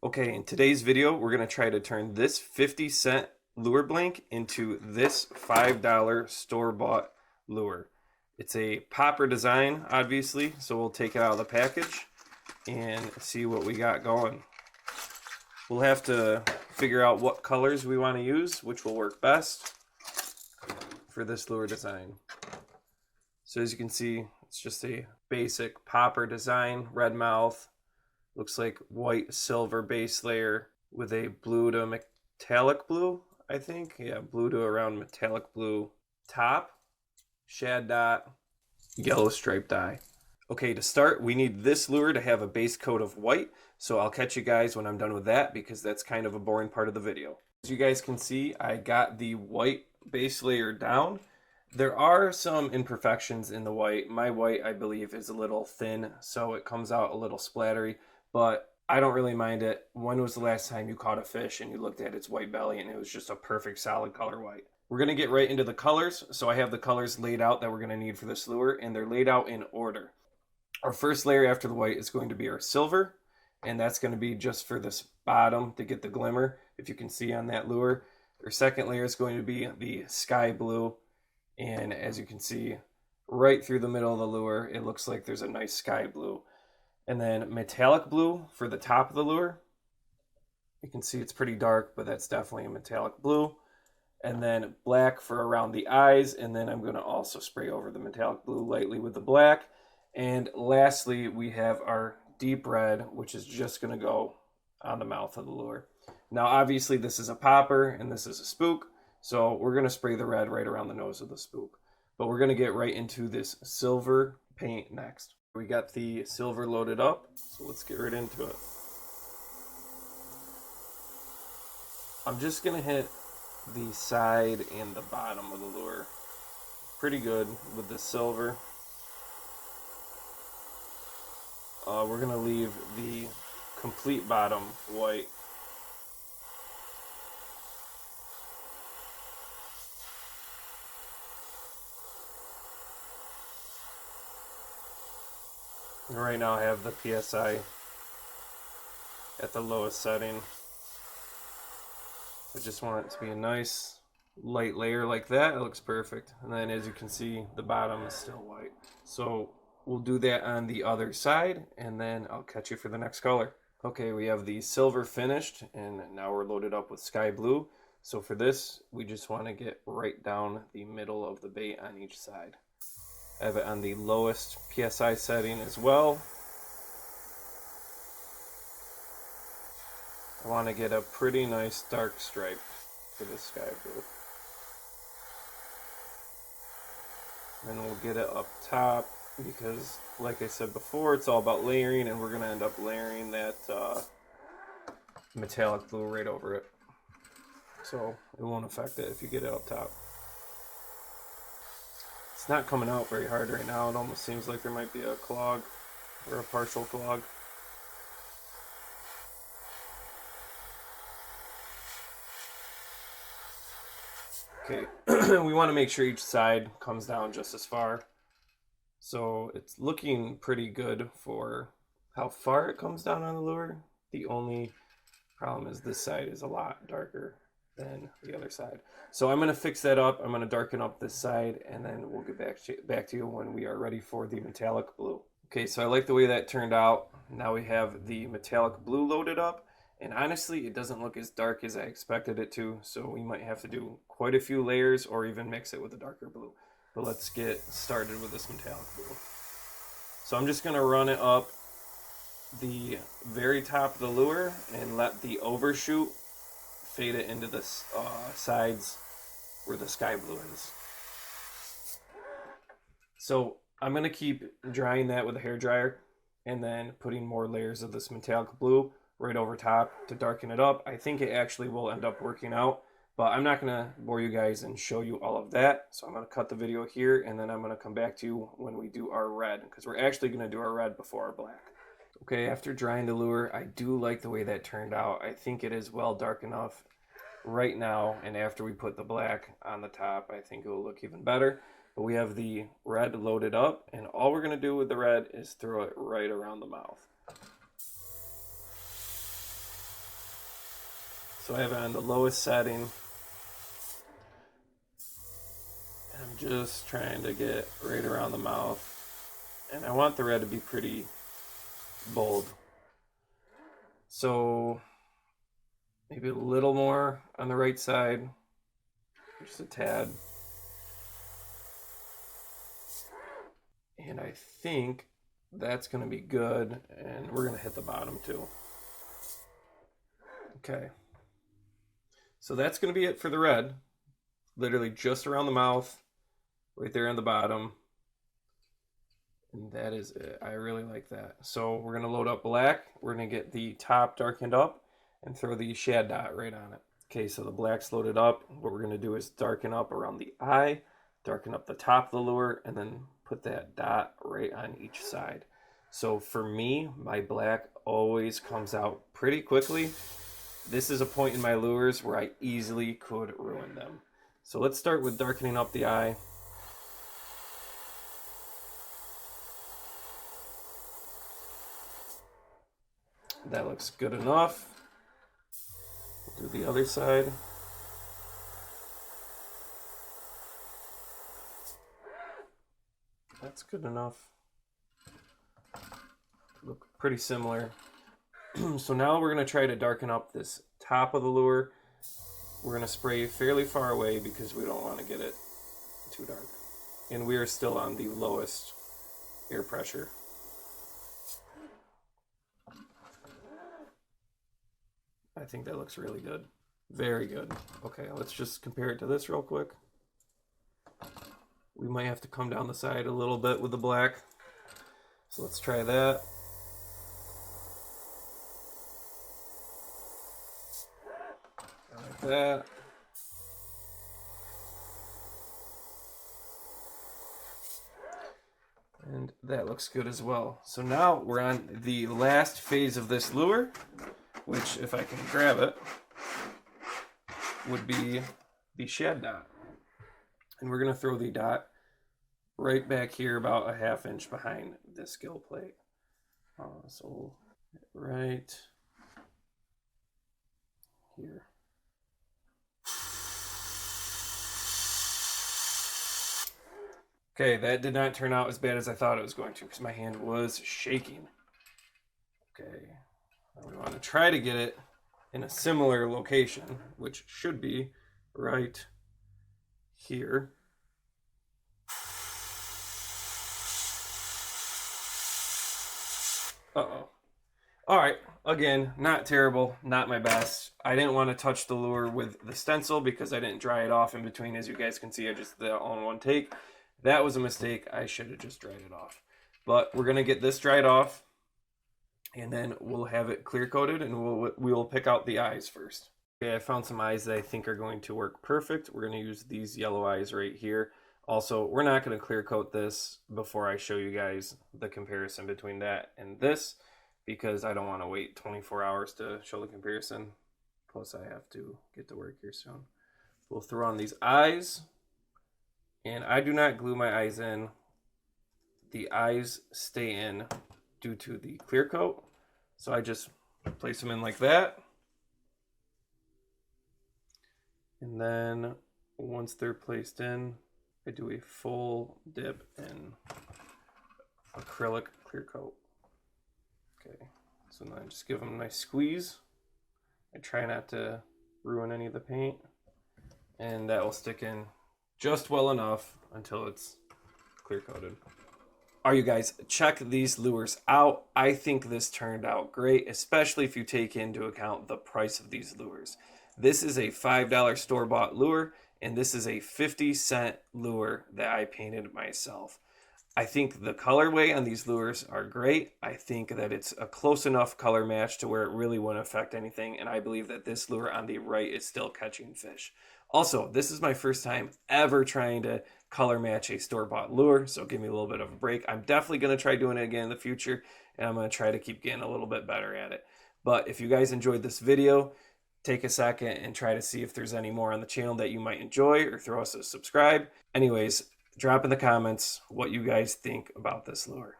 Okay, in today's video, we're going to try to turn this 50-cent lure blank into this $5 store-bought lure. It's a popper design, obviously, so we'll take it out of the package and see what we got going. We'll have to figure out what colors we want to use, which will work best for this lure design. So as you can see, it's just a basic popper design, red mouth. Looks like white silver base layer with a blue to metallic blue, I think. Yeah, blue to around metallic blue top, shad dot, yellow striped eye. Okay, to start, we need this lure to have a base coat of white. So I'll catch you guys when I'm done with that because that's kind of a boring part of the video. As you guys can see, I got the white base layer down. There are some imperfections in the white. My white, I believe, is a little thin, so it comes out a little splattery. But I don't really mind it. When was the last time you caught a fish and you looked at its white belly and it was just a perfect solid color white? We're going to get right into the colors. So I have the colors laid out that we're going to need for this lure, and they're laid out in order. Our first layer after the white is going to be our silver, and that's going to be just for this bottom to get the glimmer, if you can see on that lure. Our second layer is going to be the sky blue, and as you can see, right through the middle of the lure, it looks like there's a nice sky blue. And then metallic blue for the top of the lure. You can see it's pretty dark, but that's definitely a metallic blue. And then black for around the eyes. And then I'm going to also spray over the metallic blue lightly with the black. And lastly, we have our deep red, which is just going to go on the mouth of the lure. Now, obviously, this is a popper and this is a spook. So we're going to spray the red right around the nose of the spook. But we're going to get right into this silver paint next. We got the silver loaded up, so let's get right into it. I'm just going to hit the side and the bottom of the lure pretty good with the silver. We're going to leave the complete bottom white. And right now I have the PSI at the lowest setting. I just want it to be a nice light layer like that. It looks perfect. And then as you can see, the bottom is still white. So we'll do that on the other side, and then I'll catch you for the next color. Okay, we have the silver finished, and now we're loaded up with sky blue. So for this, we just want to get right down the middle of the bait on each side. I have it on the lowest PSI setting as well. I want to get a pretty nice dark stripe for the sky blue. Then we'll get it up top because, like I said before, it's all about layering, and we're going to end up layering that metallic blue right over it. So it won't affect it if you get it up top. It's not coming out very hard right now. It almost seems like there might be a clog or a partial clog. Okay, we want to make sure each side comes down just as far. So it's looking pretty good for how far it comes down on the lure. The only problem is this side is a lot darker than the other side. So I'm going to fix that up. I'm going to darken up this side, and then we'll get back to you when we are ready for the metallic blue. Okay, so I like the way that turned out. Now we have the metallic blue loaded up, and honestly, it doesn't look as dark as I expected it to, so we might have to do quite a few layers or even mix it with a darker blue. But let's get started with this metallic blue. So I'm just going to run it up the very top of the lure and let the overshoot fade it into the sides where the sky blue is. So I'm going to keep drying that with a hair dryer and then putting more layers of this metallic blue right over top to darken it up. I think it actually will end up working out, but I'm not going to bore you guys and show you all of that. So I'm going to cut the video here, and then I'm going to come back to you when we do our red, because we're actually going to do our red before our black. Okay, after drying the lure, I do like the way that turned out. I think it is well dark enough right now, and after we put the black on the top, I think it will look even better. But we have the red loaded up, and all we're going to do with the red is throw it right around the mouth. So I have it on the lowest setting. And I'm just trying to get right around the mouth. And I want the red to be pretty bold. So maybe a little more on the right side. Just a tad. And I think that's going to be good. And we're going to hit the bottom too. Okay. So that's going to be it for the red. Literally just around the mouth, right there on the bottom. And that is it. I really like that. So we're going to load up black. We're going to get the top darkened up and throw the shad dot right on it. Okay, so the black's loaded up. What we're going to do is darken up around the eye, darken up the top of the lure, and then put that dot right on each side. So for me, my black always comes out pretty quickly. This is a point in my lures where I easily could ruin them. So let's start with darkening up the eye. That looks good enough. We'll do the other side. That's good enough. Look pretty similar. So now we're going to try to darken up this top of the lure. We're going to spray fairly far away because we don't want to get it too dark. And we are still on the lowest air pressure. I think that looks really good. Very good. Okay, let's just compare it to this real quick. We might have to come down the side a little bit with the black. So let's try that. Like that. And that looks good as well. So now we're on the last phase of this lure, which, if I can grab it, would be the shad dot. And we're going to throw the dot right back here about a ½ inch behind this gill plate. So right here. Okay, that did not turn out as bad as I thought it was going to because my hand was shaking. Okay, now we want to try to get it in a similar location, which should be right here. Uh-oh. All right, again, not terrible, not my best. I didn't want to touch the lure with the stencil because I didn't dry it off in between. As you guys can see, I just did that all in one take. That was a mistake. I should have just dried it off. But we're going to get this dried off, and then we'll have it clear coated, and we'll pick out the eyes first. Okay, I found some eyes that I think are going to work perfect. We're going to use these yellow eyes right here. Also, we're not going to clear coat this before I show you guys the comparison between that and this, because I don't want to wait 24 hours to show the comparison. Plus, I have to get to work here soon. We'll throw on these eyes, and I do not glue my eyes in. The eyes stay in due to the clear coat, so I just place them in like that. And then once they're placed in, I do a full dip in acrylic clear coat. Okay, so then I just give them a nice squeeze. I try not to ruin any of the paint, and that will stick in just well enough until it's clear coated. All right, you guys, check these lures out. I think this turned out great, especially if you take into account the price of these lures. This is a $5 store-bought lure, and this is a 50-cent lure that I painted myself. I think the colorway on these lures are great. I think that it's a close enough color match to where it really won't affect anything, and I believe that this lure on the right is still catching fish. Also, this is my first time ever trying to color match a store-bought lure, so give me a little bit of a break. I'm definitely going to try doing it again in the future, and I'm going to try to keep getting a little bit better at it. But if you guys enjoyed this video, take a second and try to see if there's any more on the channel that you might enjoy, or throw us a subscribe. Anyways, drop in the comments what you guys think about this lure.